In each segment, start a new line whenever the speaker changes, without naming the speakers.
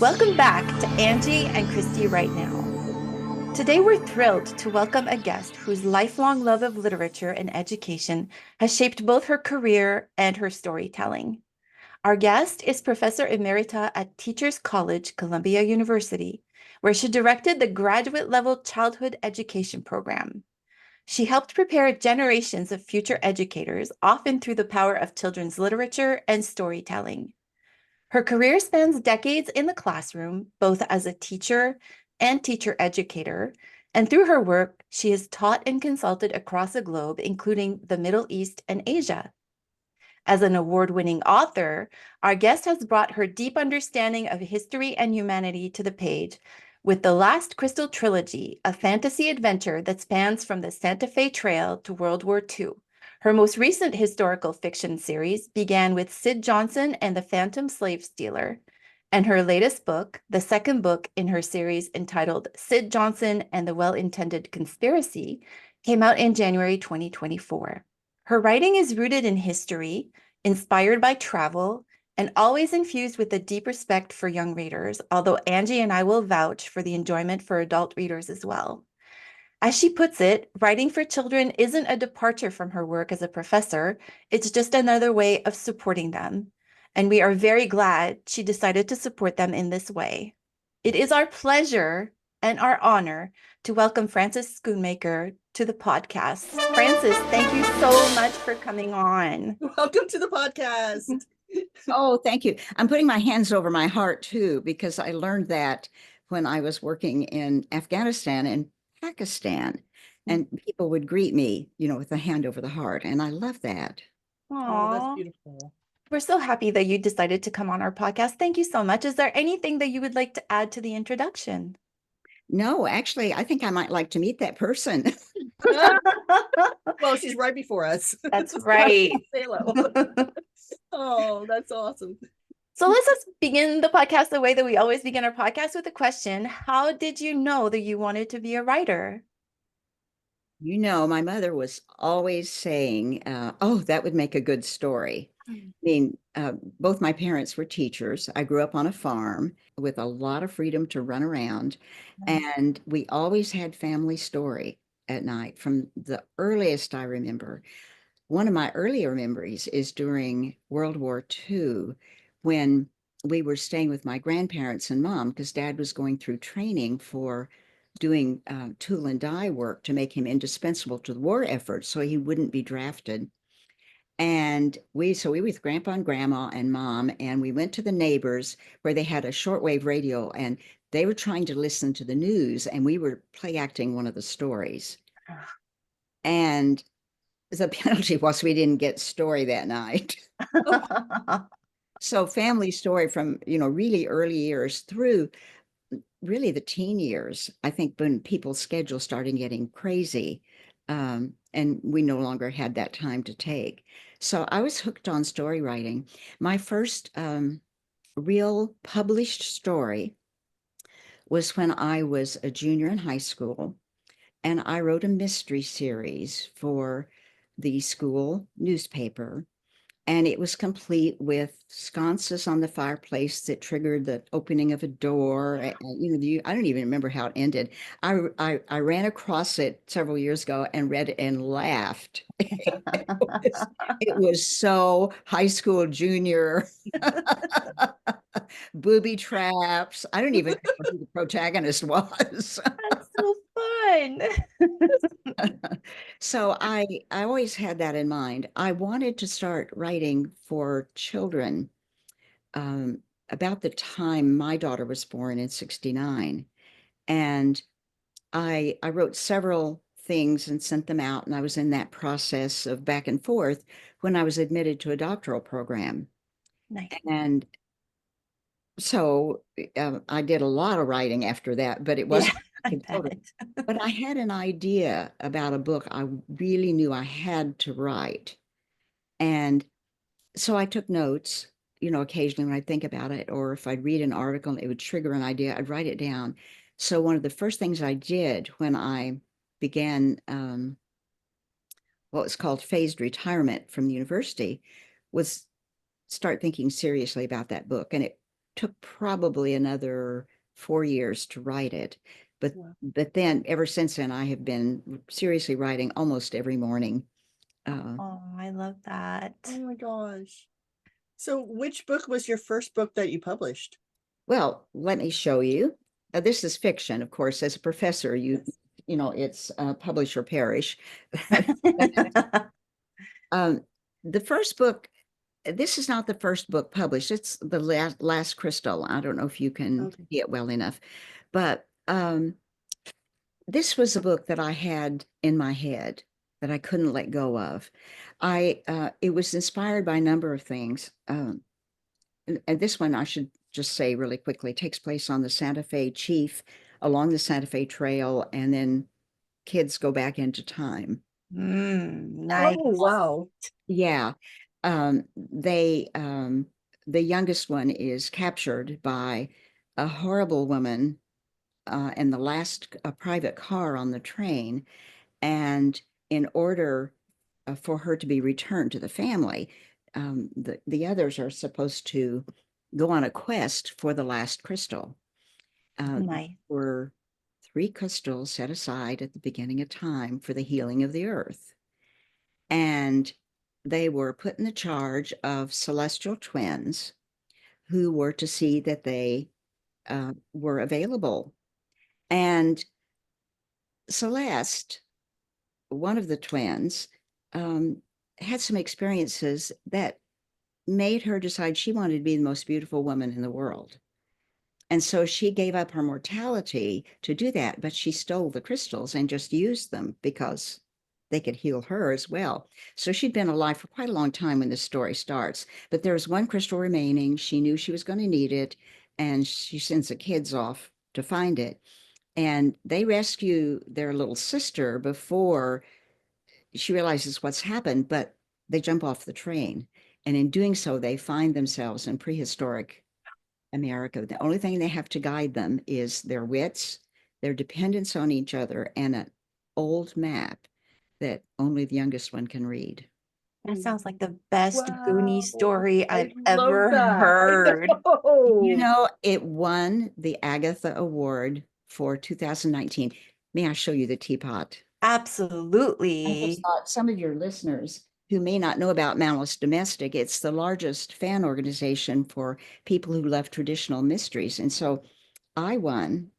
Welcome back to Angie and Christie Right Now. Today we're thrilled to welcome a guest whose lifelong love of literature and education has shaped both her career and her storytelling. Our guest is Professor Emerita at Teachers College, Columbia University, where she directed the graduate level childhood education program. She helped prepare generations of future educators, often through the power of children's literature and storytelling. Her career spans decades in the classroom, both as a teacher and teacher educator, and through her work, she has taught and consulted across the globe, including the Middle East and Asia. As an award-winning author, our guest has brought her deep understanding of history and humanity to the page with The Last Crystal Trilogy, a fantasy adventure that spans from the Santa Fe Trail to World War II. Her most recent historical fiction series began with Sid Johnson and the Phantom Slave Stealer, and her latest book, the second book in her series entitled Sid Johnson and the Well-Intended Conspiracy, came out in January 2024. Her writing is rooted in history, inspired by travel, and always infused with a deep respect for young readers, although Angie and I will vouch for the enjoyment for adult readers as well. As she puts it, writing for children isn't a departure from her work as a professor, it's just another way of supporting them. And we are very glad she decided to support them in this way. It is our pleasure and our honor to welcome Frances Schoonmaker to the podcast. Frances, thank you so much for coming on.
Welcome to the podcast.
Oh, thank you. I'm putting my hands over my heart too, because I learned that when I was working in Afghanistan and Pakistan, and people would greet me, with a hand over the heart. And I love that.
Oh, that's beautiful.
We're so happy that you decided to come on our podcast. Thank you so much. Is there anything that you would like to add to the introduction?
No, actually, I think I might like to meet that person.
Well, she's right before us.
That's right.
Say hello. Oh, that's awesome.
So let's just begin the podcast the way that we always begin our podcast, with a question. How did you know that you wanted to be a writer?
My mother was always saying, oh, that would make a good story. I mean, both my parents were teachers. I grew up on a farm with a lot of freedom to run around, and we always had family story at night from the earliest I remember. One of my earlier memories is during World War II, when we were staying with my grandparents and mom, because Dad was going through training for doing tool and die work to make him indispensable to the war effort so he wouldn't be drafted. And we were with Grandpa and Grandma and Mom, and we went to the neighbors where they had a shortwave radio, and they were trying to listen to the news, and we were play acting one of the stories. And the penalty was we didn't get story that night. So family story from, really early years through really the teen years, I think, when people's schedules started getting crazy, and we no longer had that time to take. So I was hooked on story writing. My first real published story was when I was a junior in high school, and I wrote a mystery series for the school newspaper. And it was complete with sconces on the fireplace that triggered the opening of a door. I don't even remember how it ended. I ran across it several years ago and read it and laughed. It was so high school junior. Booby traps. I don't even know who the protagonist was.
That's so fun.
So I always had that in mind. I wanted to start writing for children about the time my daughter was born in 1969. And I wrote several things and sent them out, and I was in that process of back and forth when I was admitted to a doctoral program.
Nice.
And so I did a lot of writing after that, but it wasn't but I had an idea about a book I really knew I had to write. And so I took notes, occasionally when I think about it, or if I'd read an article and it would trigger an idea, I'd write it down. So one of the first things I did when I began what was called phased retirement from the university was start thinking seriously about that book. And took probably another 4 years to write it.
Wow.
But then ever since then, I have been seriously writing almost every morning.
Oh, I love that.
Oh my gosh. So which book was your first book that you published?
Well, let me show you. This is fiction, of course. As a professor,
Yes.
it's publish or perish. The first book, this is not the first book published. It's the last Crystal. I don't know if you can
Okay.
see it well enough, but this was a book that I had in my head that I couldn't let go of. It was inspired by a number of things. And this one I should just say really quickly takes place on the Santa Fe Chief along the Santa Fe Trail, and then kids go back into time.
Nice.
Oh, wow.
Yeah. The youngest one is captured by a horrible woman in the last private car on the train. And in order for her to be returned to the family, the others are supposed to go on a quest for the last crystal.
Nice.
Were three crystals set aside at the beginning of time for the healing of the earth. And they were put in the charge of celestial twins who were to see that they were available. And Celeste, one of the twins, had some experiences that made her decide she wanted to be the most beautiful woman in the world. And so she gave up her mortality to do that, but she stole the crystals and just used them because they could heal her as well. So she'd been alive for quite a long time when this story starts. But there was one crystal remaining. She knew she was going to need it, and she sends the kids off to find it. And they rescue their little sister before she realizes what's happened, but they jump off the train. And in doing so, they find themselves in prehistoric America. The only thing they have to guide them is their wits, their dependence on each other, and an old map that only the youngest one can read.
That sounds like the best Goonie
Wow.
story
I
I've
love
ever
that.
heard.
Oh,
It won the Agatha Award for 2019. May I show you the teapot? I just
Absolutely.
thought some of your listeners who may not know about Malice Domestic, it's the largest fan organization for people who love traditional mysteries. And so I won.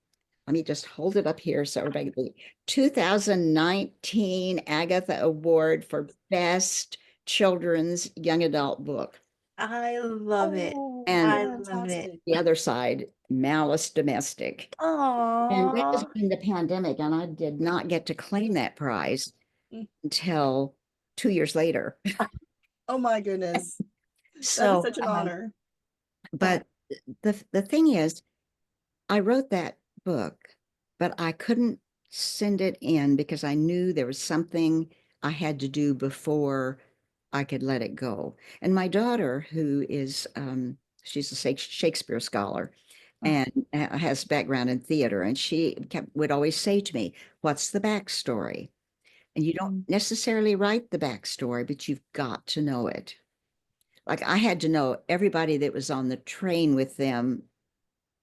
Let me just hold it up here so everybody can see. 2019 Agatha Award for Best Children's Young Adult Book.
I love it.
oh,
And
I love it.
fantastic.
the other side, Malice Domestic. And that was
Oh,
in the pandemic, and I did not get to claim that prize
Mm.
until 2 years later.
Oh my goodness. That is
so
such an honor.
But the thing is, I wrote that book, but I couldn't send it in because I knew there was something I had to do before I could let it go. And my daughter, who is she's a Shakespeare scholar and has background in theater, and would always say to me, "What's the backstory?" And you don't
Mm,
necessarily write the backstory, but you've got to know it. Like I had to know everybody that was on the train with them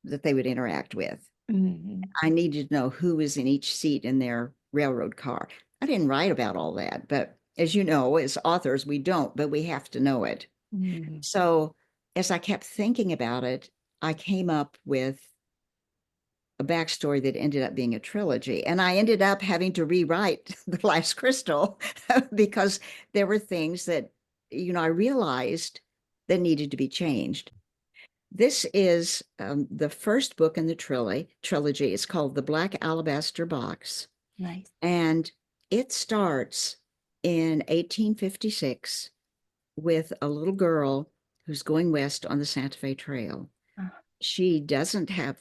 that they would interact with.
mm,
I needed to know who was in each seat in their railroad car. I didn't write about all that, but as you know, as authors, we don't, but we have to know it.
mm,
So as I kept thinking about it, I came up with a backstory that ended up being a trilogy. And I ended up having to rewrite The Last Crystal because there were things that, I realized that needed to be changed. This is the first book in the trilogy. It's called The Black Alabaster Box.
nice.
And it starts in 1856 with a little girl who's going west on the Santa Fe Trail.
Ah,
She doesn't have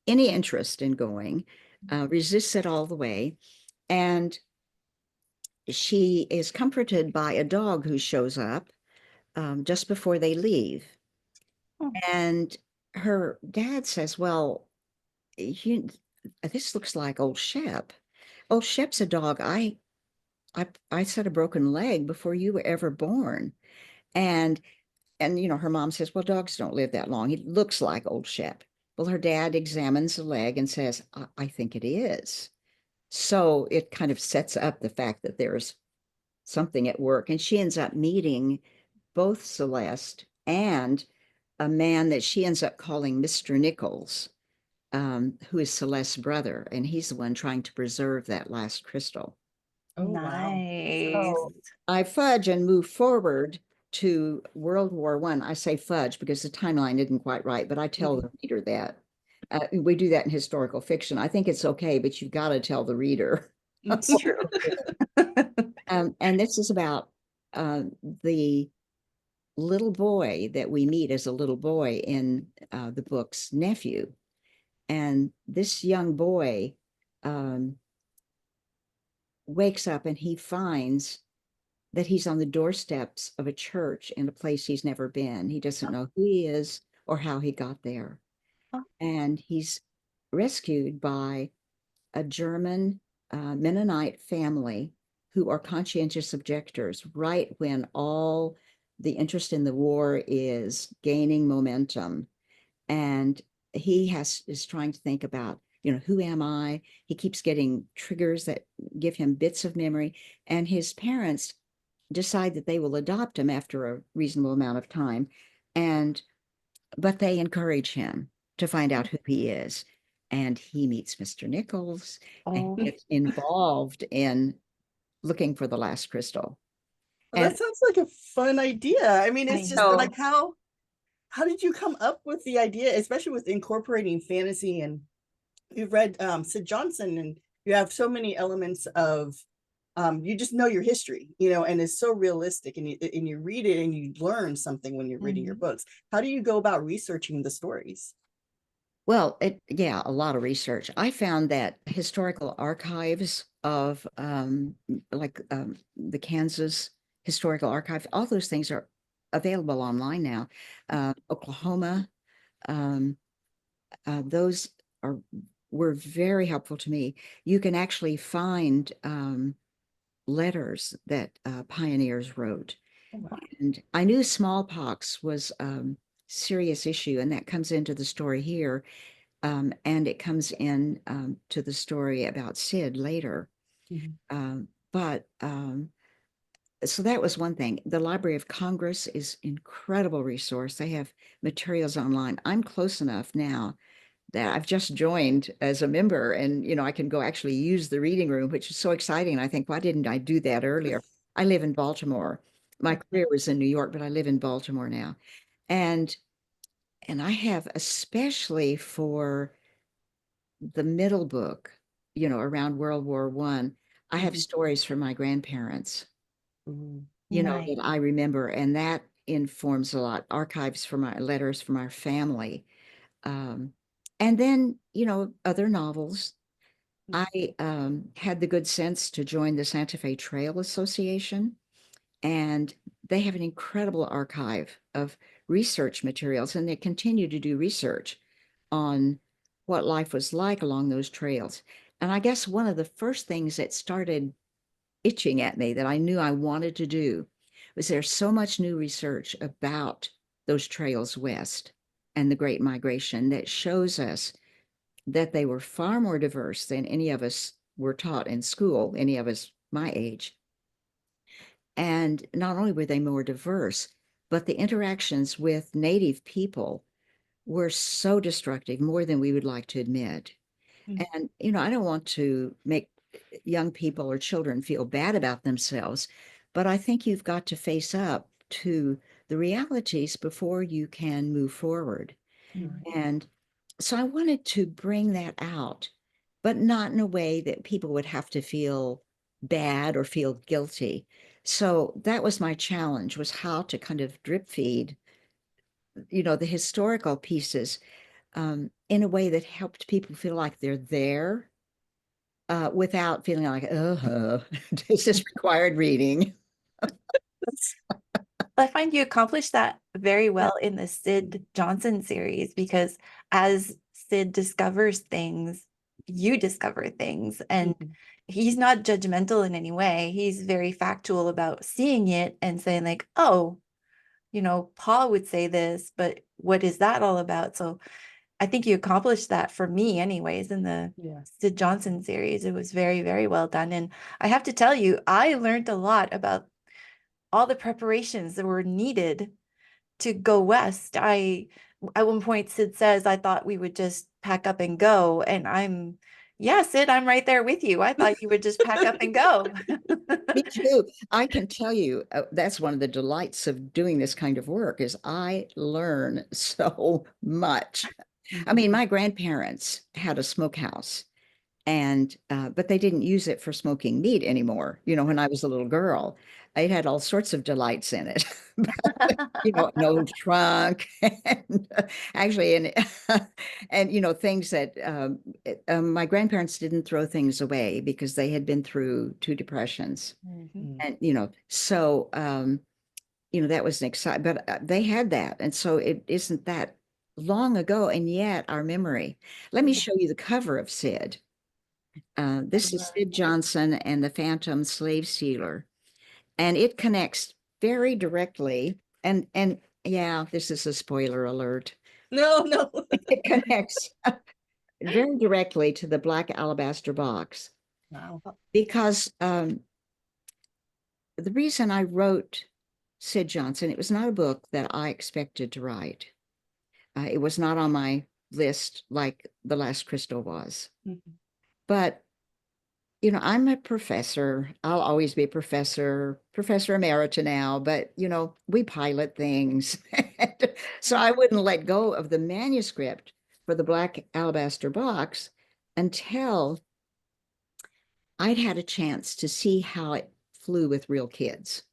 any interest in going, resists it all the way. And she is comforted by a dog who shows up just before they leave.
oh,
And her dad says, "Well, you, this looks like old Shep. Old Shep's a dog I set a broken leg before you were ever born." And and her mom says, well, dogs don't live that long. He looks like old Shep. Well, her dad examines the leg and says, I think it is. So it kind of sets up the fact that there's something at work. And she ends up meeting both Celeste and a man that she ends up calling Mr. Nichols, who is Celeste's brother. And he's the one trying to preserve that last crystal.
Oh, wow.
Nice.
So I fudge and move forward to World War One. I say fudge because the timeline isn't quite right, but I tell the reader that. We do that in historical fiction. I think it's okay, but you've got to tell the reader.
It's true.
And this is about the little boy that we meet as a little boy in the book's nephew. And this young boy wakes up and he finds that he's on the doorsteps of a church in a place he's never been. He doesn't know who he is or how he got there.
Oh.
And he's rescued by a German Mennonite family who are conscientious objectors right when all the interest in the war is gaining momentum. And he is trying to think about, who am I? He keeps getting triggers that give him bits of memory. And his parents decide that they will adopt him after a reasonable amount of time. But they encourage him to find out who he is. And he meets Mr. Nichols and
Oh,
gets involved in looking for the last crystal.
Well, that sounds like a fun idea. I mean,
I
it's just
know.
like how did you come up with the idea, especially with incorporating fantasy? And you've read Sid Johnson, and you have so many elements of you just know your history, and it's so realistic, and you read it and you learn something when you're reading your books. How do you go about researching the stories?
Well, a lot of research. I found that historical archives of the Kansas Historical Archive, all those things are available online now. Oklahoma, those were very helpful to me. You can actually find letters that pioneers wrote.
Oh, wow.
And I knew smallpox was serious issue, and that comes into the story here. And it comes in to the story about Sid later. So that was one thing. The Library of Congress is an incredible resource. They have materials online. I'm close enough now that I've just joined as a member, and I can go actually use the reading room, which is so exciting. And I think, why didn't I do that earlier? I live in Baltimore. My career was in New York, but I live in Baltimore now. And I have, especially for the middle book, around World War One, I have stories from my grandparents,
nice.
that I remember, and that informs a lot. Archives from my letters from our family. And then, other novels. I had the good sense to join the Santa Fe Trail Association, and they have an incredible archive of research materials, and they continue to do research on what life was like along those trails. And I guess one of the first things that started itching at me that I knew I wanted to do was there's so much new research about those trails west and the Great Migration that shows us that they were far more diverse than any of us were taught in school, any of us my age. And not only were they more diverse, but the interactions with Native people were so destructive, more than we would like to admit. And, I don't want to make young people or children feel bad about themselves, but I think you've got to face up to the realities before you can move forward. And so I wanted to bring that out, but not in a way that people would have to feel bad or feel guilty. So that was my challenge, was how to kind of drip feed, the historical pieces in a way that helped people feel like they're there without feeling like, oh, this is required reading.
I find you accomplished that very well in the Sid Johnson series, because as Sid discovers things, you discover things, and he's not judgmental in any way. He's very factual about seeing it and saying like, oh, Paul would say this, but what is that all about? So I think you accomplished that for me anyways in the
Yeah.
Sid Johnson series. It was very, very well done. And I have to tell you, I learned a lot about all the preparations that were needed to go west. At one point, Sid says, I thought we would just pack up and go. And yeah, Sid, I'm right there with you. I thought you would just pack up and go.
Me too. I can tell you, that's one of the delights of doing this kind of work is I learn so much. I mean, my grandparents had a smokehouse and but they didn't use it for smoking meat anymore. When I was a little girl, it had all sorts of delights in it. An old trunk and actually and things that my grandparents didn't throw things away because they had been through two depressions.
Mhm.
And so that was an exciting, but they had that. And so it isn't that long ago, and yet our memory. Let me show you the cover of Sid. This is Sid Johnson and the Phantom Slave Stealer, and it connects very directly. And yeah, this is a spoiler alert.
No, no.
It connects very directly to the Black Alabaster Box
Wow.
because the reason I wrote Sid Johnson, it was not a book that I expected to write. It was not on my list like The Last Crystal was.
Mhm.
But I'm a professor. I'll always be a professor emerita now, but we pilot things. So I wouldn't let go of the manuscript for the Black Alabaster Box until I'd had a chance to see how it flew with real kids.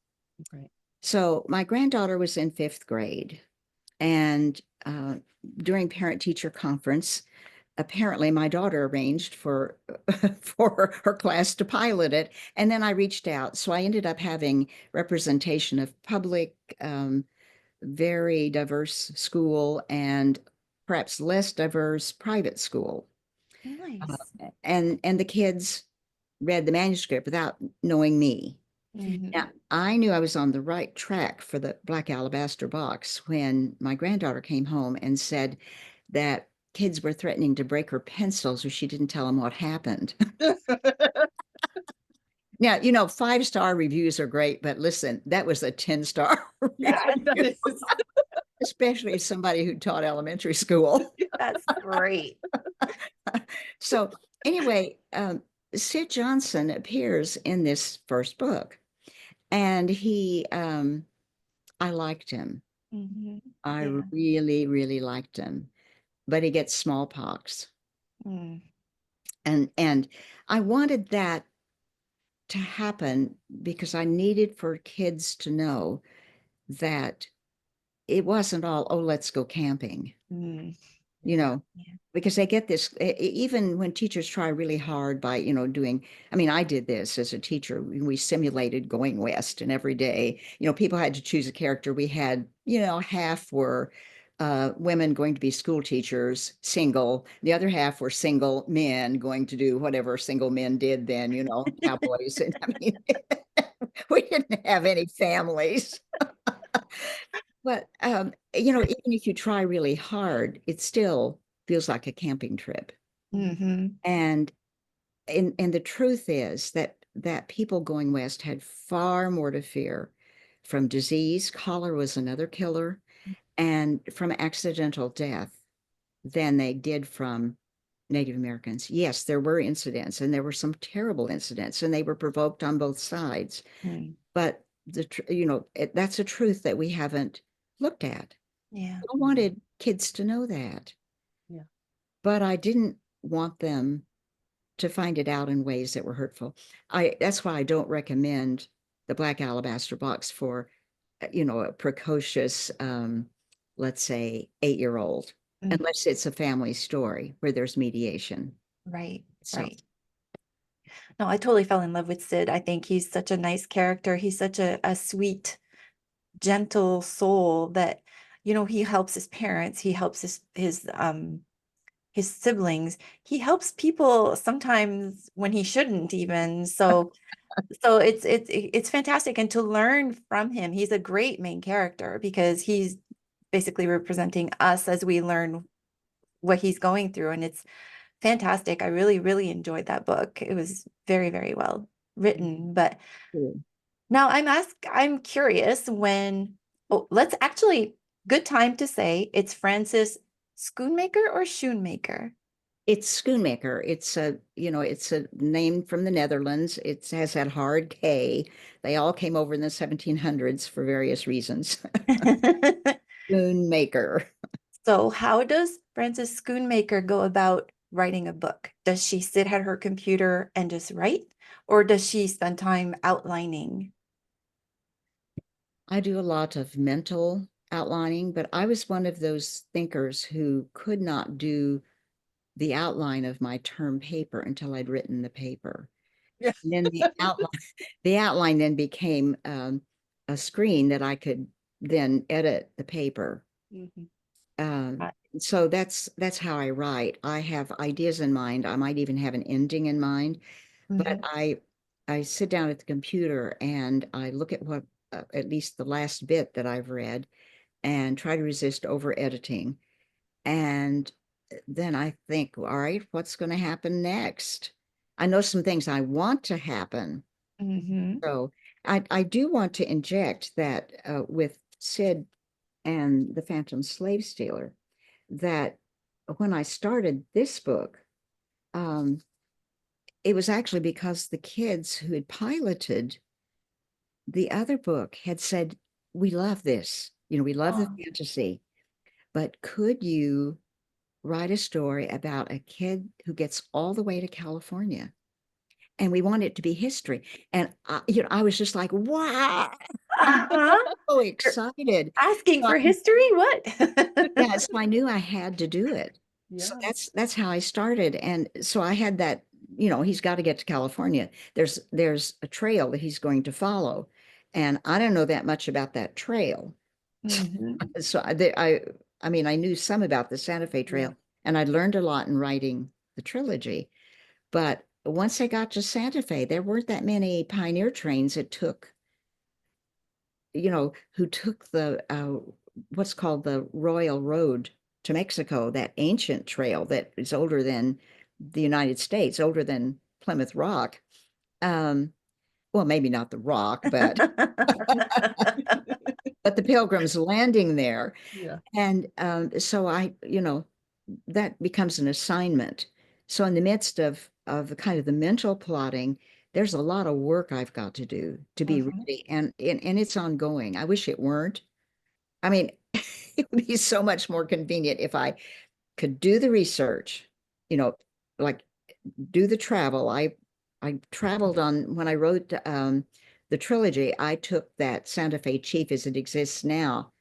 Right.
So my granddaughter was in 5th grade, and during parent-teacher conference, apparently my daughter arranged for for her class to pilot it, and then I reached out. So I ended up having representation of public, very diverse school, and perhaps less diverse private school.
Nice.
And the kids read the manuscript without knowing me.
Mhm.
Now, I knew I was on the right track for the Black Alabaster Box when my granddaughter came home and said that kids were threatening to break her pencils if she didn't tell them what happened. Now, 5-star reviews are great, but listen, that was a 10-star
Yeah, that
review,
is.
especially as somebody who taught elementary school.
That's great.
So anyway, Sid Johnson appears in this first book, and I liked him.
Mhm.
I
Yeah.
really, really liked him, but he gets smallpox.
Mm.
And I wanted that to happen because I needed for kids to know that it wasn't all, oh, let's go camping,
Mm.
Yeah.
Yeah.
Because they get this, even when teachers try really hard by, doing, I mean, I did this as a teacher. We simulated going west, and every day, people had to choose a character. We had, half were women going to be school teachers, single. The other half were single men going to do whatever single men did then, cowboys. And I mean, we didn't have any families. But even if you try really hard, it still feels like a camping trip.
Mhm.
And the truth is that people going west had far more to fear from disease. Cholera was another killer, and from accidental death than they did from Native Americans. Yes, there were incidents, and there were some terrible incidents, and they were provoked on both sides.
Mm.
But that's a truth that we haven't looked at.
Yeah.
I wanted kids to know that,
Yeah.
but I didn't want them to find it out in ways that were hurtful. That's why I don't recommend the Black Alabaster Box for, a precocious, let's say 8-year-old,
Mm.
unless it's a family story where there's mediation.
Right.
So
Right. No, I totally fell in love with Sid. I think he's such a nice character. He's such a sweet, gentle soul that, he helps his parents. He helps his siblings. He helps people sometimes when he shouldn't even. So So it's fantastic. And to learn from him, he's a great main character because he's basically representing us as we learn what he's going through. And it's fantastic. I really, really enjoyed that book. It was very, very well written. But
True.
now I'm curious let's actually, good time to say it's Frances Schoonmaker or Schoonmaker?
It's Schoonmaker. It's a name from the Netherlands. It has that hard K. They all came over in the 1700s for various reasons. Schoonmaker.
So how does Frances Schoonmaker go about writing a book? Does she sit at her computer and just write, or does she spend time outlining?
I do a lot of mental outlining, but I was one of those thinkers who could not do the outline of my term paper until I'd written the paper.
Yeah.
And then the outline then became a screen that I could then edit the paper.
Mhm.
Um,
Uh,
so that's how I write. I have ideas in mind. I might even have an ending in mind, but
mhm,
I sit down at the computer and I look at what at least the last bit that I've read and try to resist over editing. And then I think, all right, what's going to happen next? I know some things I want to happen.
mhm,
So I do want to inject that with Sid and the Phantom Slave Stealer, that when I started this book, um, it was actually because the kids who had piloted the other book had said, we love this, we love the
oh,
fantasy, but could you write a story about a kid who gets all the way to California? And we want it to be history. And I was just like, wow,
uh-huh.
so
You're
excited.
asking
So
for history? What?
yeah, so I knew I had to do it. So
Yeah.
that's how I started. And so I had that, he's got to get to California. There's a trail that he's going to follow. And I don't know that much about that trail.
Mhm,
So I mean, I knew some about the Santa Fe
Yeah.
Trail, and I learned a lot in writing the trilogy. But once I got to Santa Fe, there weren't that many pioneer trains that took, who took the what's called the Royal Road to Mexico, that ancient trail that is older than the United States, older than Plymouth Rock. Um, well, maybe not the Rock, but the Pilgrims landing there.
Yeah.
And so that becomes an assignment. So in the midst of the kind of the mental plotting, there's a lot of work I've got to do to be
mhm,
ready, and it's ongoing. I wish it weren't. I mean, it would be so much more convenient if I could do the research, you know, like do the travel. I traveled on when I wrote the trilogy. I took that Santa Fe Chief as it exists now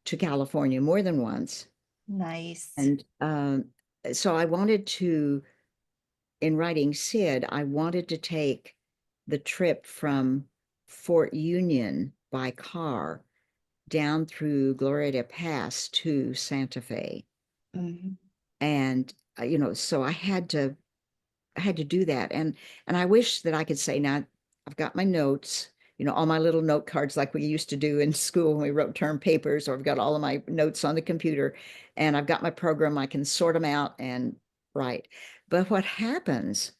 to California more than once.
Nice.
And so I wanted to, in writing Sid, I wanted to take the trip from Fort Union by car down through Glorieta Pass to Santa Fe.
Mhm.
And so I had to do that. And I wish that I could say, now I've got my notes, all my little note cards like we used to do in school when we wrote term papers, or I've got all of my notes on the computer and I've got my program, I can sort them out and write. But what happens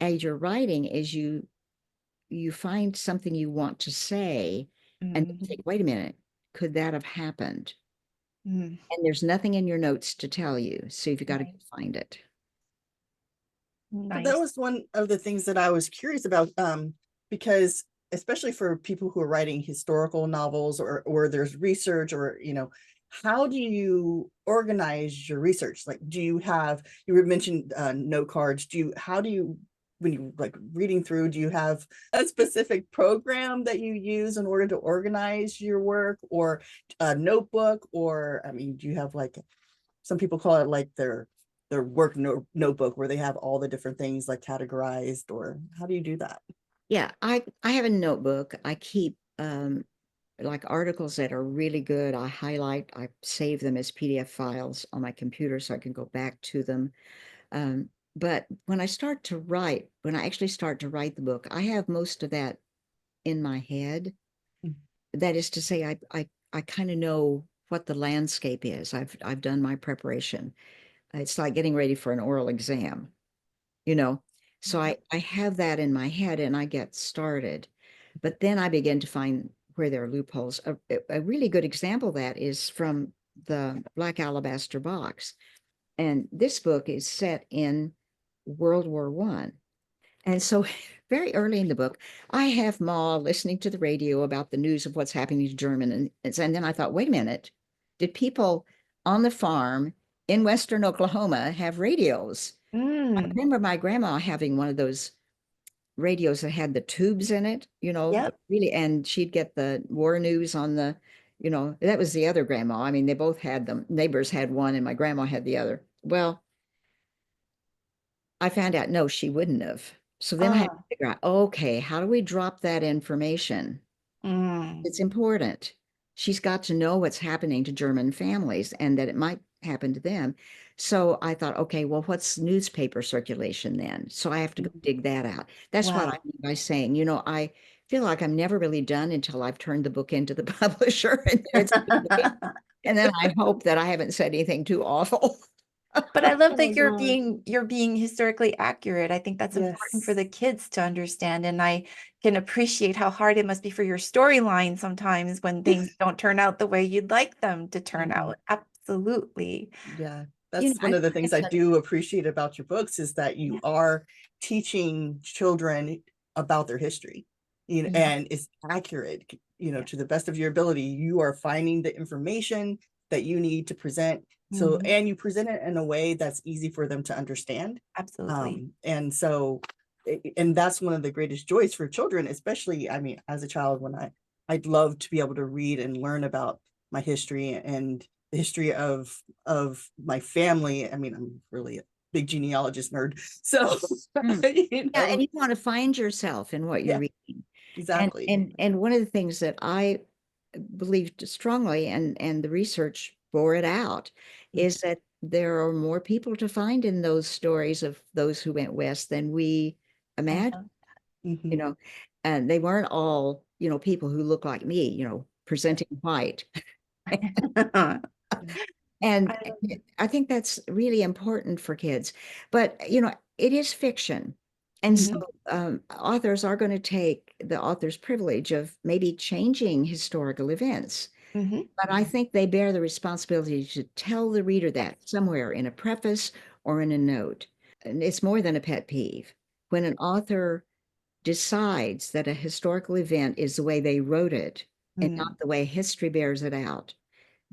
as you're writing is you find something you want to say and you
Mhm,
think, wait a minute, could that have happened?
mhm.
And there's nothing in your notes to tell you. So you've got to go
Nice.
find it.
So that
Nice.
was one of the things that I was curious about, because especially for people who are writing historical novels or there's research or how do you organize your research? Like, do you have you were mentioned note cards? How do you when you like reading through? Do you have a specific program that you use in order to organize your work, or a notebook, or I mean, do you have like some people call it like their work notebook where they have all the different things like categorized, or how do you do that?
Yeah, I have a notebook. I keep like articles that are really good. I highlight, I save them as PDF files on my computer so I can go back to them. But when I actually start to write the book, I have most of that in my head.
Mm.
That is to say, I kind of know what the landscape is. I've done my preparation. It's like getting ready for an oral exam, you know. So I have that in my head and I get started. But then I begin to find where there are loopholes. A really good example of that is from the Black Alabaster Box. And this book is set in World War One. And so very early in the book, I have Ma listening to the radio about the news of what's happening to German. And then I thought, wait a minute, did people on the farm in Western Oklahoma have radios? I
Mm.
remember my grandma having one of those radios that had the tubes in it,
Yep.
really, and she'd get the war news on that was the other grandma. I mean, they both had them. Neighbors had one and my grandma had the other. Well, I found out, no, she wouldn't have. So then I had to
Uh,
figure out, okay, how do we drop that information?
mm,
It's important. She's got to know what's happening to German families and that it might happen to them. So I thought, okay, well, what's newspaper circulation then? So I have to go
Mhm.
dig that out. That's what I
wow.
mean by saying, I feel like I'm never really done until I've turned the book into the publisher and there's and then I hope that I haven't said anything too awful.
But I love
Oh
that you're
God.
being historically accurate. I think that's important for
Yes.
the kids to understand. And I can appreciate how hard it must be for your storyline sometimes when things don't turn out the way you'd like them to turn
Mhm.
out. Absolutely.
Yeah, that's one
I
of the
think
things I
it's a
do appreciate about your books is that you
Yeah.
are teaching children about their history,
Yeah.
and it's accurate,
Yeah.
to the best of your ability. You are finding the information that you need to present. So,
Mhm.
and you present it in a way that's easy for them to understand.
Absolutely.
And so, and that's one of the greatest joys for children, especially, I mean, as a child, when I'd love to be able to read and learn about my history and the history of my family. I mean, I'm really a big genealogist nerd, so
Mm. Yeah, and you want to find yourself in what you're
yeah,
reading. And
exactly.
and one of the things that I believed strongly, and the research bore it out, is that there are more people to find in those stories of those who went west than we
I
imagine,
love
you
Mhm.
know. And they weren't all, people who look like me, presenting white.
that.
And
I love that.
I think that's really important for kids. But, it is fiction. And so
Mhm.
authors are going to take the author's privilege of maybe changing historical events.
Mhm.
But I think they bear the responsibility to tell the reader that somewhere in a preface or in a note. And it's more than a pet peeve. When an author decides that a historical event is the way they wrote it and
Mm.
not the way history bears it out,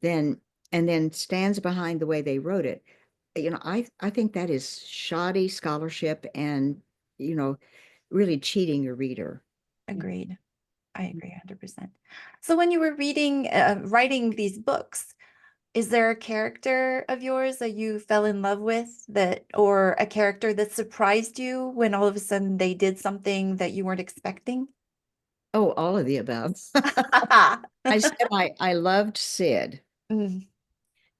then and then stands behind the way they wrote it, I think that is shoddy scholarship and, you know, really cheating your reader.
Agreed. I agree 100%. So when you were writing these books, is there a character of yours that you fell in love with or a character that surprised you when all of a sudden they did something that you weren't expecting?
Oh, all of the above. I said I loved Sid.
Mm,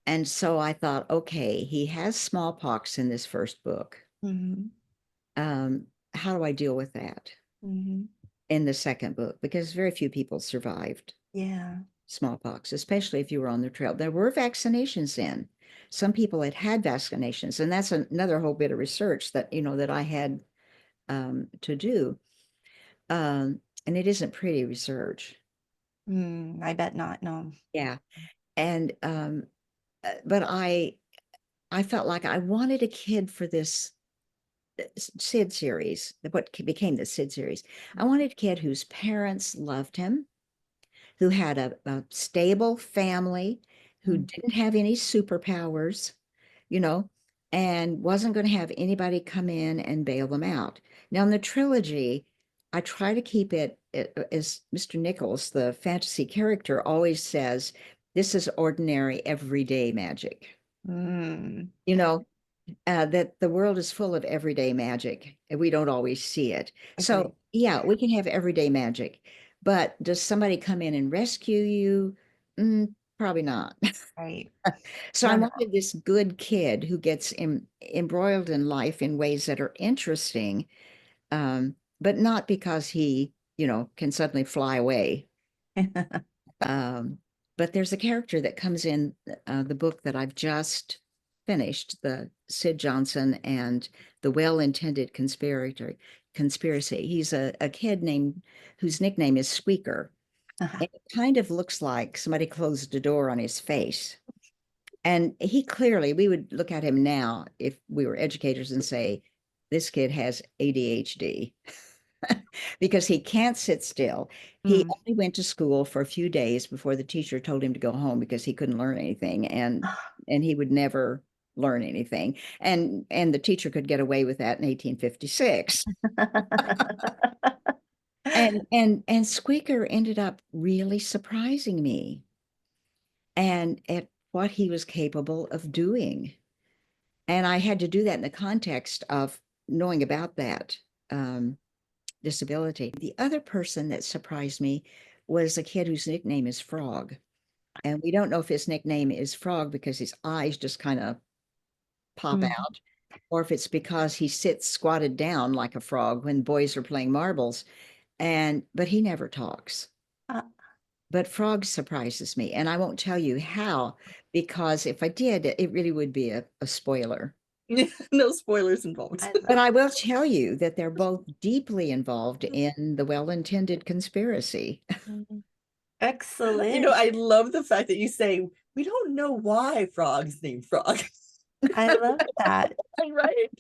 And so I thought, okay, he has smallpox in this first book.
mhm,
Um, how do I deal with that
mhm.
in the second book? Because very few people survived
Yeah.
smallpox, especially if you were on the trail. There were vaccinations then. Some people had vaccinations, and that's another whole bit of research that I had to do. And it isn't pretty research.
I bet not. No.
Yeah. And but I felt like I wanted a kid for this Sid series, what became the Sid series. I wanted a kid whose parents loved him, who had a stable family, who
Mm,
didn't have any superpowers, you know, and wasn't going to have anybody come in and bail them out. Now, in the trilogy, I try to keep it as Mr. Nichols, the fantasy character, always says, this is ordinary, everyday magic.
mm,
You know, that the world is full of everyday magic and we don't always see it.
agree.
So, yeah, we can have everyday magic, but does somebody come in and rescue you? Mm, probably not.
Right.
So I
No, no.
wanted this good kid who gets embroiled in life in ways that are interesting, but not because he, can suddenly fly away. Um, but there's a character that comes in the book that I've just finished, the Sid Johnson and the Well-Intended Conspiracy. He's a kid named whose nickname is Squeaker.
Uh-huh.
And it kind of looks like somebody closed a door on his face. And he clearly, we would look at him now if we were educators and say, this kid has ADHD because he can't sit still. He
Mm.
only went to school for a few days before the teacher told him to go home because he couldn't learn anything, and he would never learn anything. And the teacher could get away with that in 1856. And Squeaker ended up really surprising me and at what he was capable of doing. And I had to do that in the context of knowing about that disability. The other person that surprised me was a kid whose nickname is Frog. And we don't know if his nickname is Frog because his eyes just kind of pop
Mm.
out, or if it's because he sits squatted down like a frog when boys are playing marbles. But he never talks.
Uh,
But Frog surprises me. And I won't tell you how, because if I did, it really would be a spoiler.
No spoilers involved.
But I will tell you that they're both deeply involved in the well-intended conspiracy.
Excellent.
I love the fact that you say we don't know why Frog's named Frog.
I love that.
Right.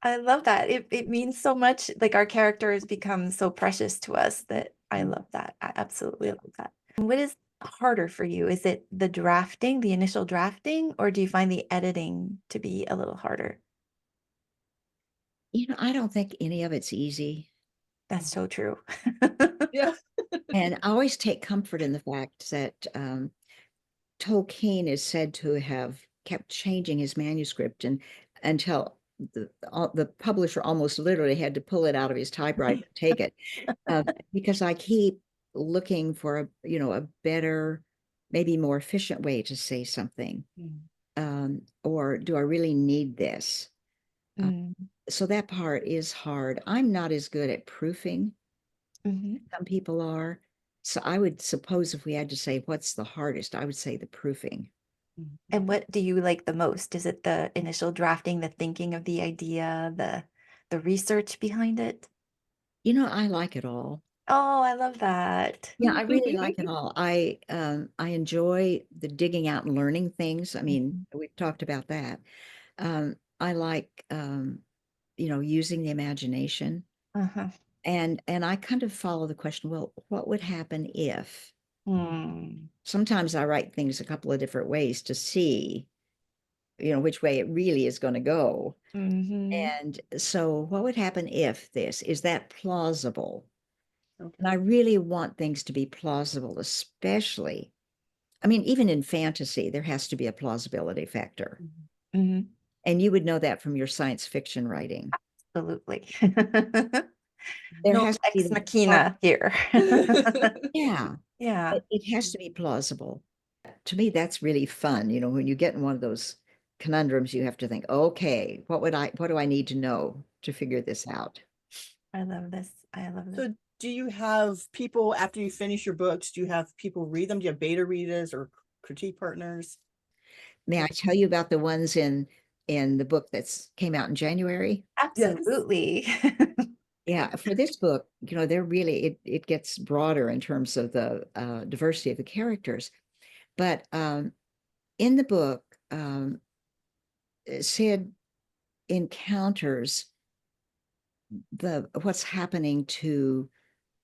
I love that. It means so much. Like our characters become so precious to us that I love that. I absolutely love that. And what is harder for you? Is it the drafting, the initial drafting, or do you find the editing to be a little harder?
I don't think any of it's easy.
That's so true.
Yeah.
And I always take comfort in the fact that Tolkien is said to have kept changing his manuscript until the publisher almost literally had to pull it out of his typewriter and take it. Because I keep looking for a better, maybe more efficient way to say something. Or do I really need this?
Mm.
So that part is hard. I'm not as good at proofing.
Mhm.
Some people are. So I would suppose if we had to say what's the hardest, I would say the proofing.
And what do you like the most? Is it the initial drafting, the thinking of the idea, the research behind it?
I like it all.
Oh, I love that.
Yeah, I really like it all. I enjoy the digging out and learning things. I mean,
Mhm.
we've talked about that. I like using the imagination.
Uh-huh.
And I kind of follow the question, well, what would happen if?
Hmm.
Sometimes I write things a couple of different ways to see, which way it really is going to go.
Mhm.
And so what would happen if this? Is that plausible?
Okay.
And I really want things to be plausible, especially, I mean, even in fantasy, there has to be a plausibility factor.
Mhm.
And you would know that from your science fiction writing.
Absolutely.
There
No
has to be
ex
the
machina here.
yeah,
Yeah.
it has to be plausible. To me, that's really fun. When you get in one of those conundrums, you have to think, okay, what do I need to know to figure this out?
I love this. I love this.
So do you have people after you finish your books, do you have people read them? Do you have beta readers or critique partners?
May I tell you about the ones in the book that's came out in January?
Yes.
Absolutely.
Yeah, for this book, they're really it gets broader in terms of the diversity of the characters. But in the book, Sid encounters what's happening to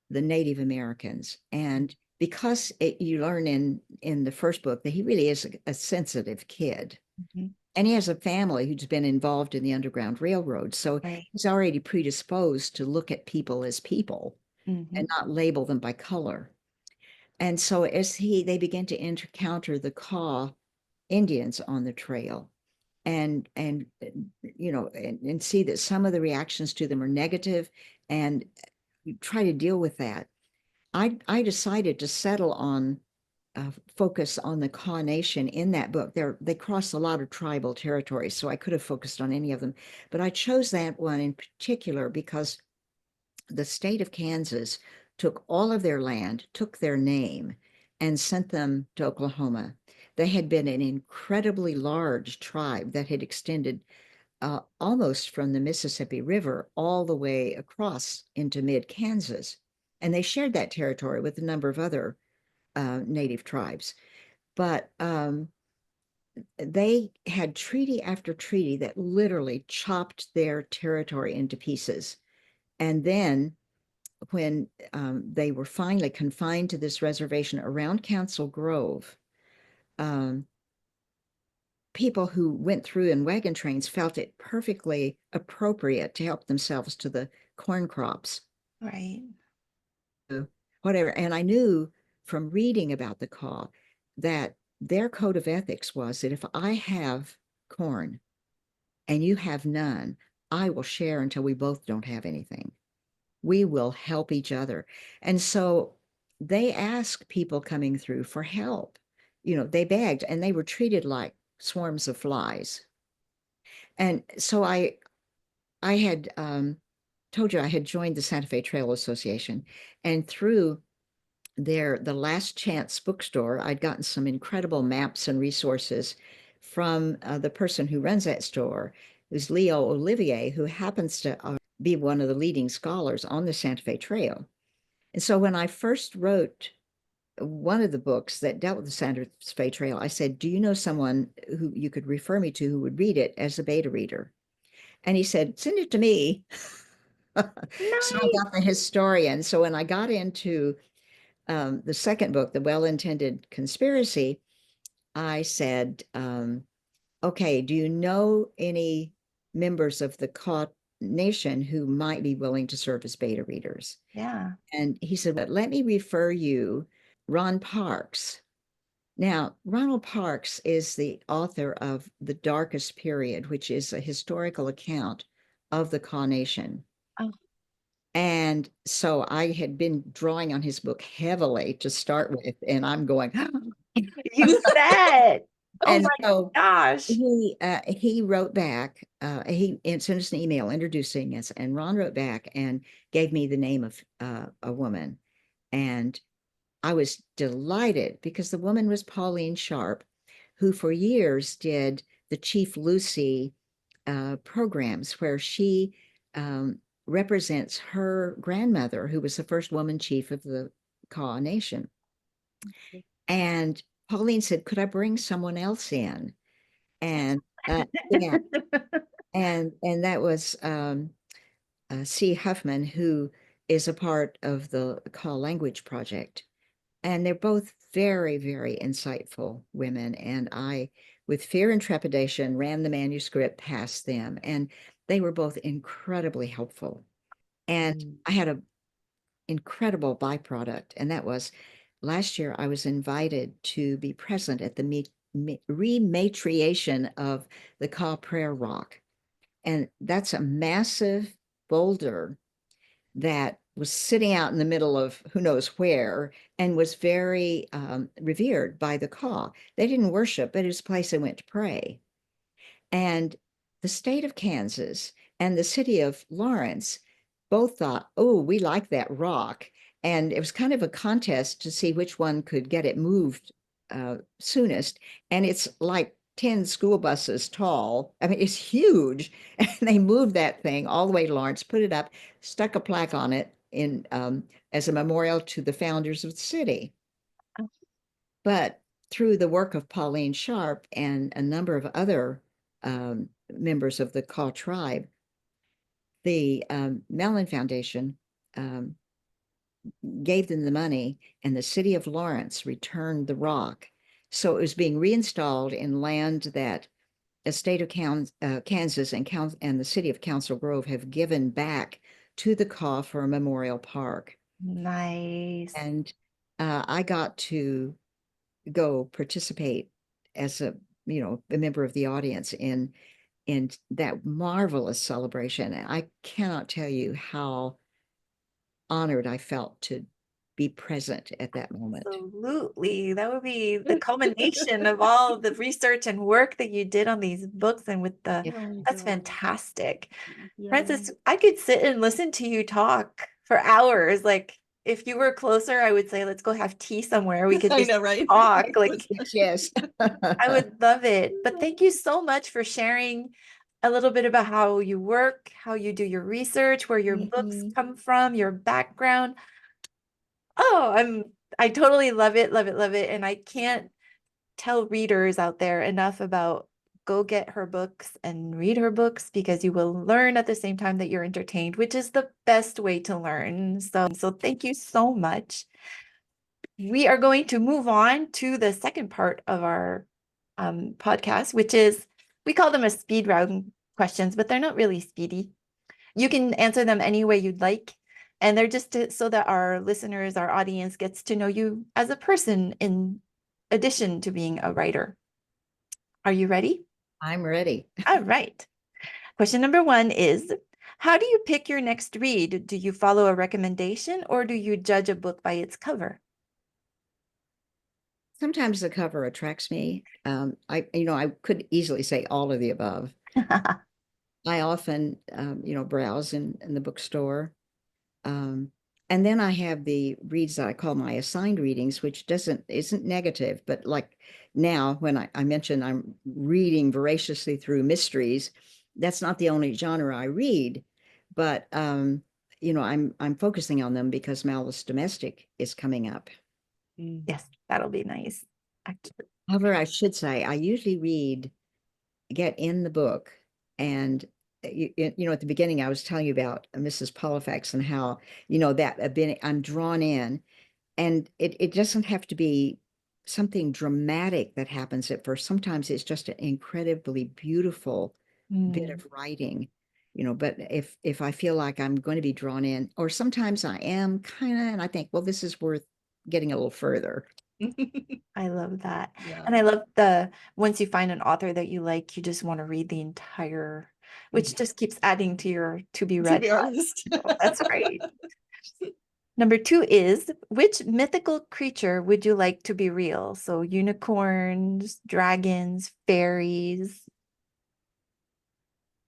the Native Americans, and because you learn in the first book that he really is a sensitive kid.
Mhm.
And he has a family who's been involved in the Underground Railroad. So
Right.
he's already predisposed to look at people as people and
Mhm.
not label them by color. And so as they begin to encounter the Kaw Indians on the trail and see that some of the reactions to them are negative and try to deal with that. I decided to settle on focus on the Kaw Nation in that book. They cross a lot of tribal territories, so I could have focused on any of them. But I chose that one in particular because the state of Kansas took all of their land, took their name, and sent them to Oklahoma. They had been an incredibly large tribe that had extended almost from the Mississippi River all the way across into mid-Kansas. And they shared that territory with a number of other native tribes. But they had treaty after treaty that literally chopped their territory into pieces. And then when they were finally confined to this reservation around Council Grove, people who went through in wagon trains felt it perfectly appropriate to help themselves to the corn crops.
Right.
Whatever. And I knew from reading about the Kaw that their code of ethics was that if I have corn and you have none, I will share until we both don't have anything. We will help each other. And so they asked people coming through for help. They begged, and they were treated like swarms of flies. And so I had told you I had joined the Santa Fe Trail Association, and through the Last Chance bookstore, I'd gotten some incredible maps and resources from the person who runs that store, who's Leo Olivier, who happens to be one of the leading scholars on the Santa Fe Trail. And so when I first wrote one of the books that dealt with the Santa Fe Trail, I said, do you know someone who you could refer me to who would read it as a beta reader? And he said, send it to me. So I got the historian. So when I got into the second book, The Well-Intended Conspiracy, I said, okay, do you know any members of the Kaw Nation who might be willing to serve as beta readers?
Yeah.
And he said, but let me refer you Ron Parks. Now, Ronald Parks is the author of The Darkest Period, which is a historical account of the Kaw Nation.
Oh.
And so I had been drawing on his book heavily to start with, and I'm going,
You said, oh
and
my
so
gosh.
he wrote back, he sent us an email introducing us, and Ron wrote back and gave me the name of a woman. And I was delighted because the woman was Pauline Sharp, who for years did the Chief Lucy programs where she represents her grandmother, who was the first woman chief of the Kaw Nation.
Okay.
And Pauline said, could I bring someone else in? And yeah, and that was C. Huffman, who is a part of the Kaw Language Project. And they're both very, very insightful women. And I, with fear and trepidation, ran the manuscript past them. And they were both incredibly helpful. And I had an incredible byproduct. And that was last year, I was invited to be present at the rematriation of the Kaw Prayer Rock. And that's a massive boulder that was sitting out in the middle of who knows where and was very revered by the Kaw. They didn't worship, but it was a place they went to pray. And the state of Kansas and the city of Lawrence both thought, oh, we like that rock. And it was kind of a contest to see which one could get it moved soonest. And it's like 10 school buses tall. I mean, it's huge. And they moved that thing all the way to Lawrence, put it up, stuck a plaque on it in as a memorial to the founders of the city.
Oh. But
through the work of Pauline Sharp and a number of other members of the Kaw tribe, the Mellon Foundation gave them the money, and the city of Lawrence returned the rock. So it was being reinstalled in land that the state of Kansas and the city of Council Grove have given back to the Kaw for a memorial park.
nice.
And I got to go participate as a member of the audience in that marvelous celebration. And I cannot tell you how honored I felt to be present at that moment.
Absolutely. That would be the culmination of all the research and work that you did on these books and with the,
Yeah.
Oh my
that's
God.
fantastic.
Yeah.
Frances, I could sit and listen to you talk for hours. Like if you were closer, I would say, let's go have tea somewhere. We could
I
just
know, right?
talk. Like
Yes.
I would love it. But thank you so much for sharing a little bit about how you work, how you do your research, where your books
Mhm.
come from, your background. Oh, I totally love it, love it, love it. And I can't tell readers out there enough about go get her books and read her books because you will learn at the same time that you're entertained, which is the best way to learn. So thank you so much. We are going to move on to the second part of our podcast, which is we call them a speed round questions, but they're not really speedy. You can answer them any way you'd like. And they're just so that our listeners, our audience gets to know you as a person in addition to being a writer. Are you ready?
I'm ready.
All right. Question number 1 is, how do you pick your next read? Do you follow a recommendation or do you judge a book by its cover?
Sometimes the cover attracts me. I could easily say all of the above. I often, browse in the bookstore. Um, and then I have the reads that I call my assigned readings, which isn't negative, but like now when I mentioned I'm reading voraciously through mysteries, that's not the only genre I read, but I'm focusing on them because Malice Domestic is coming up.
Yes, that'll be nice. Actually.
However, I should say I usually get in the book and at the beginning I was telling you about Mrs. Polifax and how that I'm drawn in, and it doesn't have to be something dramatic that happens at first. Sometimes it's just an incredibly beautiful bit of writing, but if I feel like I'm going to be drawn in, or sometimes I am kind of, and I think, well, this is worth getting a little further.
I love that.
Yeah.
And I love once you find an author that you like, you just want to read the entire, which just keeps adding to your to be read.
To be honest.
That's great. Number 2 is, which mythical creature would you like to be real? So unicorns, dragons, fairies.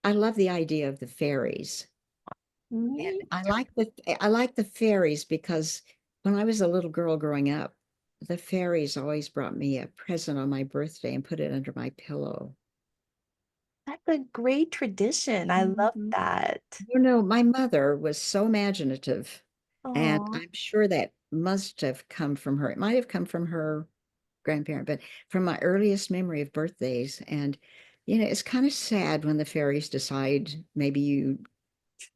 I love the idea of the fairies. And I like the fairies because when I was a little girl growing up, the fairies always brought me a present on my birthday and put it under my pillow.
That's a great tradition. I love
Mhm.
that.
My mother was so imaginative, and
Oh,
I'm sure that must have come from her. It might have come from her grandparent, but from my earliest memory of birthdays. And, it's kind of sad when the fairies decide maybe you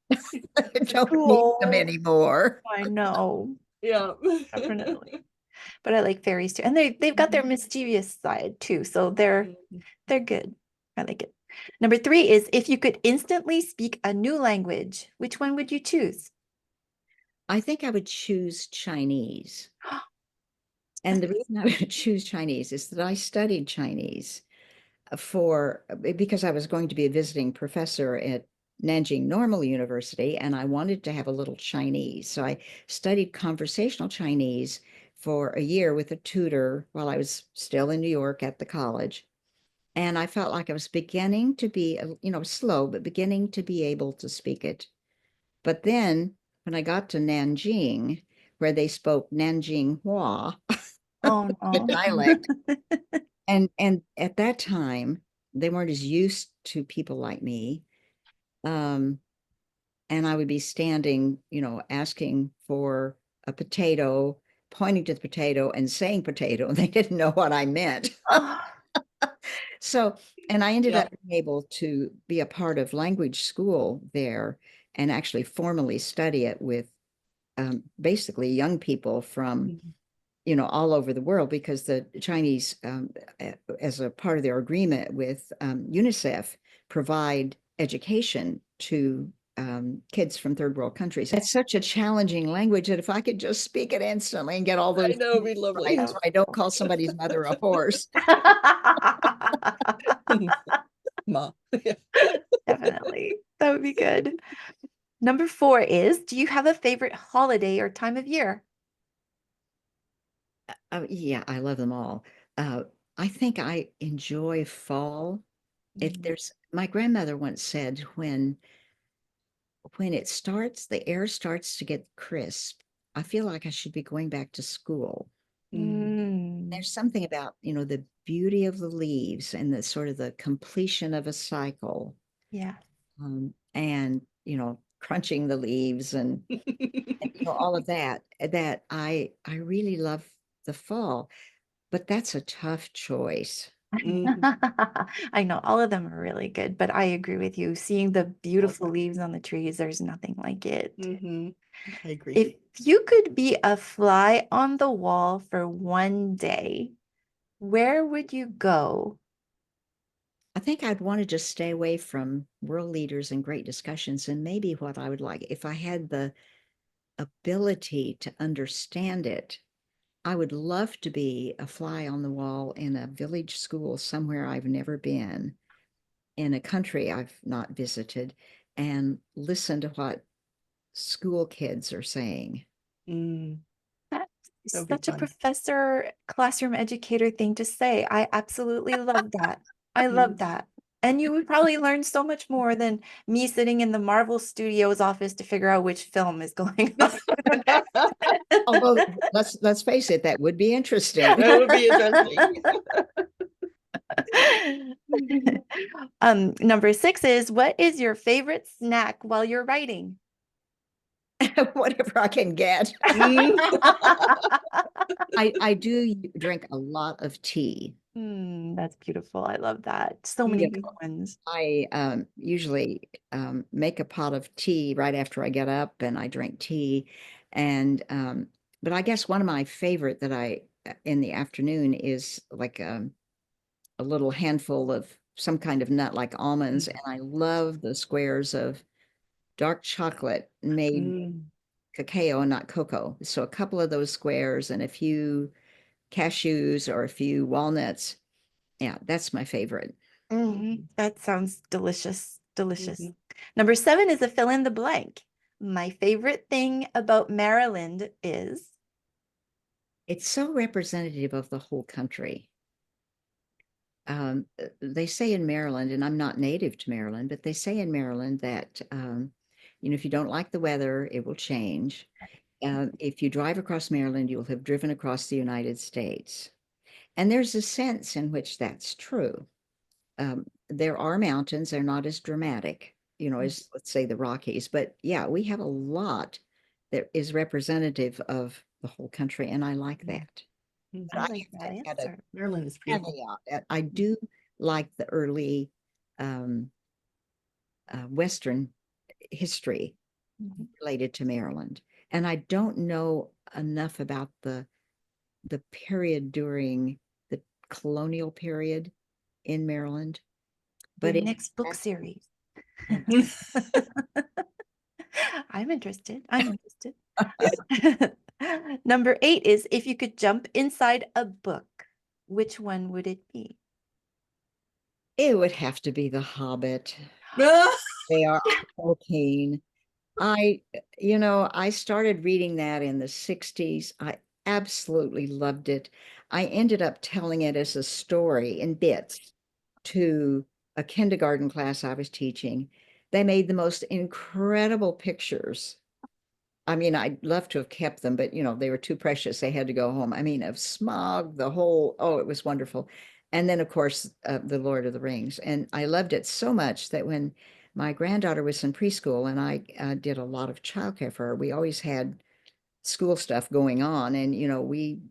don't need them
cool.
anymore.
I know,
Yeah.
definitely. But I like fairies too. And they've got their mischievous side too. So they're good. I like it. Number 3 is, if you could instantly speak a new language, which one would you choose?
I think I would choose Chinese. And the reason I would choose Chinese is that I studied Chinese because I was going to be a visiting professor at Nanjing Normal University, and I wanted to have a little Chinese. So I studied conversational Chinese for a year with a tutor while I was still in New York at the college. And I felt like I was beginning to be, slow, but beginning to be able to speak it. But then when I got to Nanjing, where they spoke Nanjing Hua,
Oh
the
no.
dialect, and at that time they weren't as used to people like me. Um, and I would be standing, asking for a potato, pointing to the potato and saying potato, and they didn't know what I meant.
Oh,
So, and I ended
Yeah.
up being able to be a part of language school there and actually formally study it with basically young people from, all over the world, because the Chinese, as a part of their agreement with UNICEF, provide education to kids from third world countries. It's such a challenging language that if I could just speak it instantly and get all
I
those
know, it'd be lovely.
right, so I don't call somebody's mother a horse.
Ma. Yeah.
definitely. That would be good. Number 4 is, do you have a favorite holiday or time of year?
Yeah, I love them all. I think I enjoy fall. If
Mm.
my grandmother once said, when it starts, the air starts to get crisp, I feel like I should be going back to school.
Mm,
Mm.
There's something about, the beauty of the leaves and the sort of the completion of a cycle,
Yeah.
and, crunching the leaves and all of that, that I really love the fall, but that's a tough choice.
mm,
I know all of them are really good, but I agree with you. Seeing the beautiful leaves on the trees, there's nothing like it.
mm-hmm. I agree.
If you could be a fly on the wall for one day, where would you go?
I think I'd want to just stay away from world leaders and great discussions. And maybe what I would like, if I had the ability to understand it, I would love to be a fly on the wall in a village school somewhere I've never been, in a country I've not visited, and listen to what school kids are saying.
Mm,
That's
that'll be
such a
fun.
professor, classroom educator thing to say. I absolutely love that. I love
Mm.
that. And you would probably learn so much more than me sitting in the Marvel Studios office to figure out which film is going on.
Although let's face it, that would be interesting.
That would be interesting.
Number 6 is, what is your favorite snack while you're writing?
Whatever I can get.
Mm.
I do drink a lot of tea.
That's beautiful. I love that. So many good
Mhm.
ones.
I usually make a pot of tea right after I get up, and I drink tea. And but I guess one of my favorite that I in the afternoon is like a little handful of some kind of nut like almonds, and I love the squares of dark chocolate made
Mm.
cacao and not cocoa. So a couple of those squares and a few cashews or a few walnuts. Yeah, that's my favorite.
That sounds delicious. Delicious.
Mhm.
Number 7 is a fill in the blank. My favorite thing about Maryland is.
It's so representative of the whole country. They say in Maryland, and I'm not native to Maryland, but they say in Maryland that, if you don't like the weather, it will change. If you drive across Maryland, you'll have driven across the United States. And there's a sense in which that's true. There are mountains, they're not as dramatic, as let's say the Rockies, but yeah, we have a lot that is representative of the whole country, and I like
Mhm.
that. But
I
I
like that
have to add
answer.
Maryland is
a
beautiful.
caveat. I do like the early um, Western history
Mhm.
related to Maryland, and I don't know enough about the period during the colonial period in Maryland,
Your
but it
next book
fascinating.
series. I'm interested. I'm interested. Number 8 is, if you could jump inside a book, which one would it be?
It would have to be The Hobbit.
Ah,
They are so keen. I started reading that in the 60s. I absolutely loved it. I ended up telling it as a story in bits to a kindergarten class I was teaching. They made the most incredible pictures. I mean, I'd love to have kept them, but they were too precious. They had to go home. I mean, of smog, it was wonderful. And then, of course, The Lord of the Rings. And I loved it so much that when my granddaughter was in preschool and I did a lot of childcare for her, we always had school stuff going on. And, we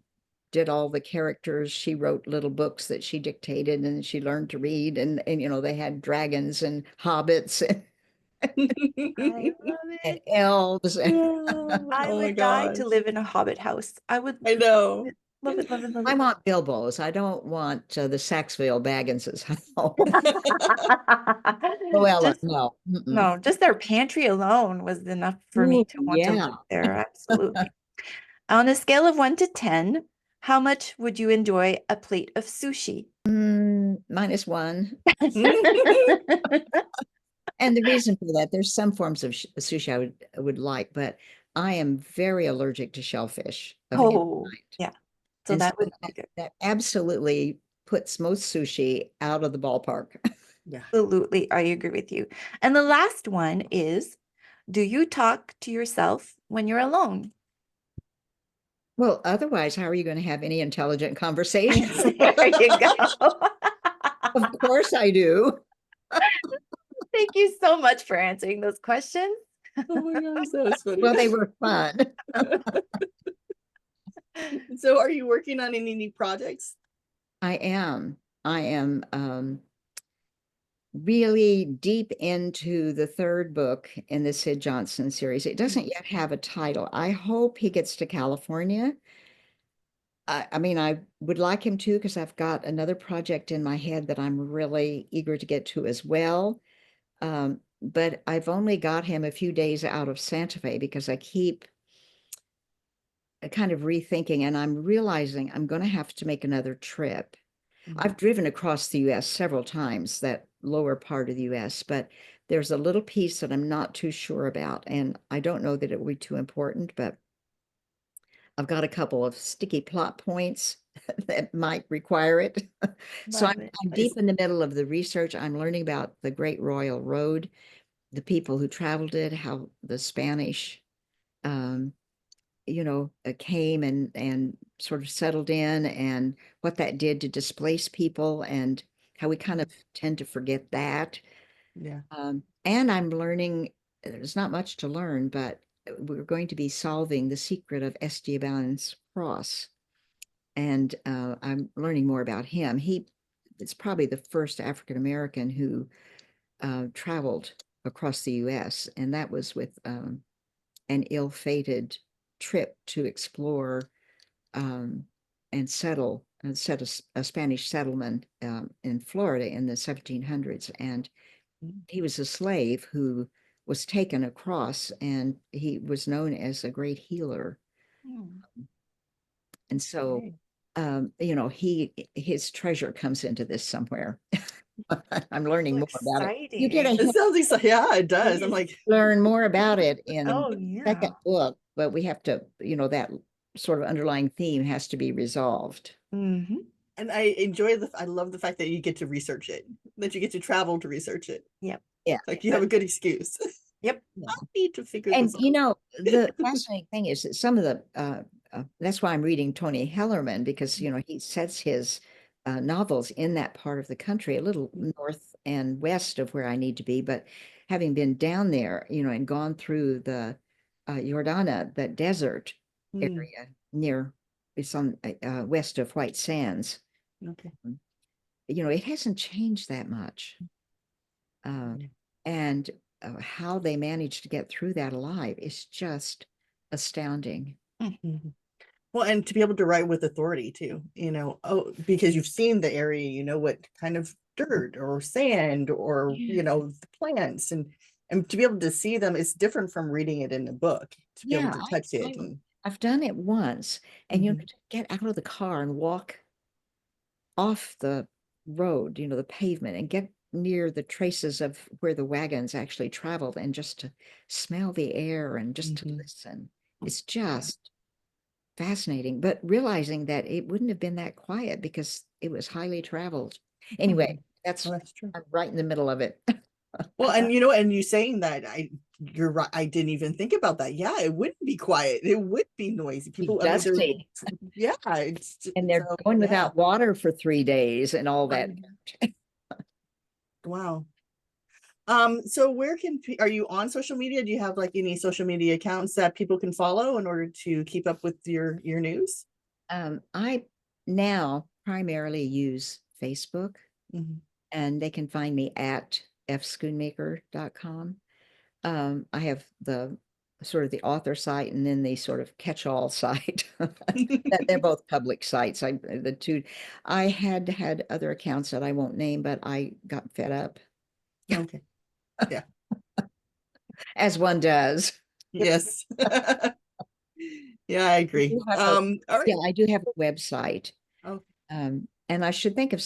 did all the characters. She wrote little books that she dictated and she learned to read. And they had dragons and hobbits
I love
and
it.
elves.
I
Oh my
would die to
gosh.
live in a hobbit house. I would
I know.
love it, love it, love
I
it.
want Bilbo's. I don't want the Saxville Bagginses. Luella,
Just
no. Mm-mm.
no, just their pantry alone was enough for me
Ooh,
to want to
yeah.
live there. Absolutely. On a scale of 1 to 10, how much would you enjoy a plate of sushi?
-1. And the reason for that, there's some forms of sushi I would like, but I am very allergic to shellfish of any
Oh,
kind.
yeah. So
And
that
so
would be good.
that absolutely puts most sushi out of the ballpark.
Yeah.
Absolutely, I agree with you. And the last one is, do you talk to yourself when you're alone?
Well, otherwise, how are you going to have any intelligent conversations?
There you go.
Of course I do.
Thank you so much for answering those questions.
Oh my gosh, that was funny.
Well, they were fun.
So are you working on any new projects?
I am. I am really deep into the third book in the Sid Johnson series. It doesn't yet have a title. I hope he gets to California. I mean, I would like him to because I've got another project in my head that I'm really eager to get to as well. But I've only got him a few days out of Santa Fe because I keep kind of rethinking, and I'm realizing I'm going to have to make another trip. I've driven across the US several times, that lower part of the US, but there's a little piece that I'm not too sure about. And I don't know that it will be too important, but I've got a couple of sticky plot points that might require it. So
Love it.
I'm deep in the middle of the research. I'm learning about the Great Royal Road, the people who traveled it, how the Spanish um, came and sort of settled in, and what that did to displace people, and how we kind of tend to forget that.
Yeah.
And I'm learning, there's not much to learn, but we're going to be solving the secret of Esteban's cross. And I'm learning more about him. It's probably the first African American who traveled across the US, and that was with an ill-fated trip to explore and set a Spanish settlement in Florida in the 1700s. And he was a slave who was taken across, and he was known as a great healer.
Hmm.
And so, his treasure comes into this somewhere. I'm learning
So
more about it. You get a
exciting.
It sounds like, yeah, it does. I'm
Yes.
like,
learn more about it in
Oh,
the
yeah.
second book, but we have to, that sort of underlying theme has to be resolved.
Mm-hmm.
and I love the fact that you get to research it, that you get to travel to research it.
Yep.
Yeah.
Like you have a good excuse.
Yep.
I need to figure
And
this out.
the fascinating thing is that some of the that's why I'm reading Tony Hellerman, because he sets his novels in that part of the country, a little north and west of where I need to be. But having been down there, and gone through the Jordana, that desert
Mm,
area near, it's on west of White Sands.
okay.
It hasn't changed that much.
Yeah.
And how they managed to get through that alive is just astounding.
Mhm. Well, and to be able to write with authority too, because you've seen the area, you know what kind of dirt or sand or
Yeah.
the plants, and to be able to see them is different from reading it in a book. To be able
Yeah,
to touch it,
I,
and
I've done it once, and
Mhm.
to get out of the car and walk off the road, the pavement, and get near the traces of where the wagons actually traveled, and just to smell the air and just to
Mhm.
listen. It's just fascinating, but realizing that it wouldn't have been that quiet because it was highly traveled. Anyway,
Well, that's true.
I'm right in the middle of it.
Well, and and you saying that, you're right. I didn't even think about that. Yeah, it wouldn't be quiet. It would be noisy.
Be
People, I mean,
dusty,
yeah, it's
and they're
so
going
yeah.
without water for 3 days and all that.
Wow. So where are you on social media? Do you have like any social media accounts that people can follow in order to keep up with your news?
I now primarily use Facebook,
Mhm.
and they can find me at fschoonmaker.com. I have the sort of the author site, and then the sort of catch-all site. That they're both public sites. I had other accounts that I won't name, but I got fed up,
Okay. Yeah.
as one does.
Yes. Yeah, I
I
agree.
do have a,
All right.
yeah, I do have a website.
Okay.
And I should think of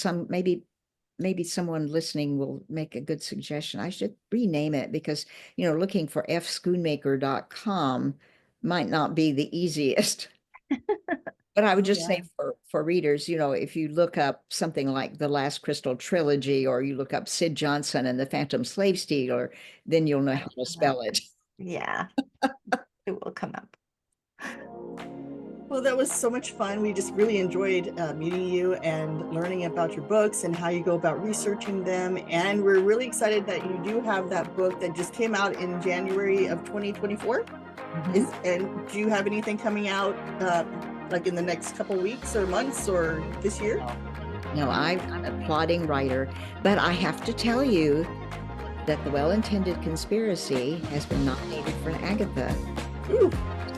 maybe someone listening will make a good suggestion. I should rename it, because, looking for fschoonmaker.com might not be the easiest. But I would
Oh,
just
yeah.
say for readers, if you look up something like the Last Crystal Trilogy, or you look up Sid Johnson and the Phantom Slave Stealer, then you'll know how to spell it.
Yeah, it will come up.
Well, that was so much fun. We just really enjoyed meeting you and learning about your books and how you go about researching them. And we're really excited that you do have that book that just came out in January of 2024. And do you have anything coming out like in the next couple weeks or months or this year?
No, I'm a plodding writer, but I have to tell you that The Well-Intended Conspiracy has been nominated for an Agatha.
Ooh.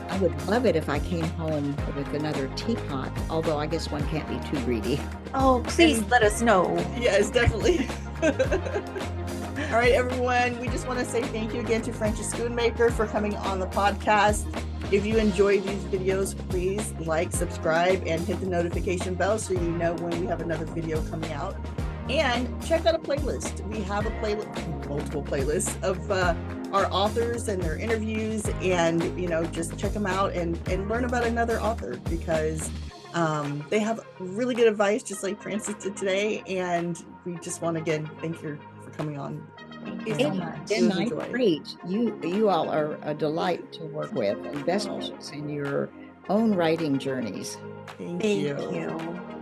I would love it if I came home with another teapot, although I guess one can't be too greedy.
Oh, please let us know.
Yes, definitely. All right, everyone. We just want to say thank you again to Frances Schoonmaker for coming on the podcast. If you enjoy these videos, please like, subscribe, and hit the notification bell so you know when we have another video coming out. And check out a playlist. We have a playlist, multiple playlists of our authors and their interviews, and just check them out and learn about another author, because they have really good advice, just like Frances did today. And we just want to again thank you for coming on.
Thank you so much.
And my great. You all are a delight to work with, and best wishes in your own writing journeys.
Thank
Thank
you.
you.